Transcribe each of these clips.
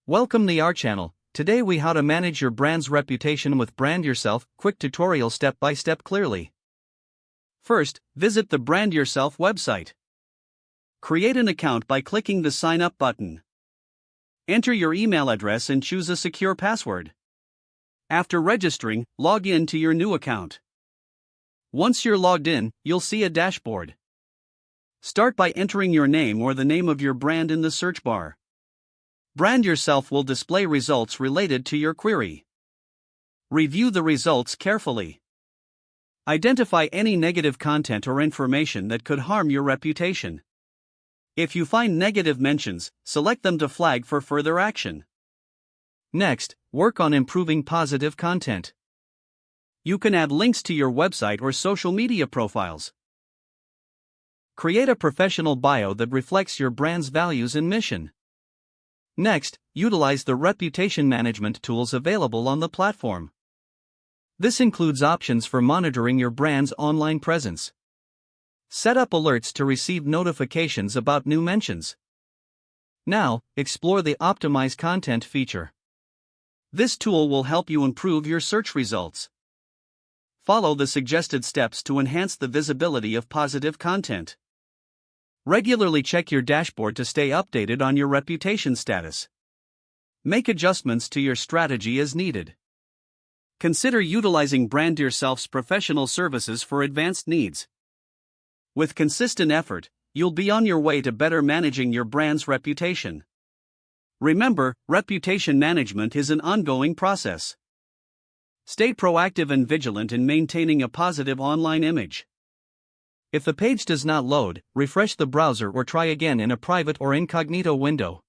Welcome to our channel. Today we how to manage your brand's reputation with Brand Yourself. Quick tutorial step by step clearly. First, visit the Brand Yourself website. Create an account by clicking the sign up button. Enter your email address and choose a secure password. After registering, log in to your new account. Once you're logged in, you'll see a dashboard. Start by entering your name or the name of your brand in the search bar. Brand Yourself will display results related to your query. Review the results carefully. Identify any negative content or information that could harm your reputation. If you find negative mentions, select them to flag for further action. Next, work on improving positive content. You can add links to your website or social media profiles. Create a professional bio that reflects your brand's values and mission. Next, utilize the reputation management tools available on the platform. This includes options for monitoring your brand's online presence. Set up alerts to receive notifications about new mentions. Now, explore the Optimize Content feature. This tool will help you improve your search results. Follow the suggested steps to enhance the visibility of positive content. Regularly check your dashboard to stay updated on your reputation status. Make adjustments to your strategy as needed. Consider utilizing Brand Yourself's professional services for advanced needs. With consistent effort, you'll be on your way to better managing your brand's reputation. Remember, reputation management is an ongoing process. Stay proactive and vigilant in maintaining a positive online image. If the page does not load, refresh the browser or try again in a private or incognito window.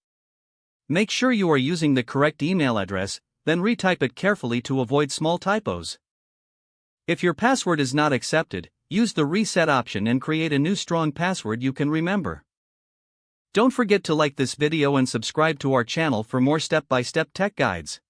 Make sure you are using the correct email address, then retype it carefully to avoid small typos. If your password is not accepted, use the reset option and create a new strong password you can remember. Don't forget to like this video and subscribe to our channel for more step-by-step tech guides.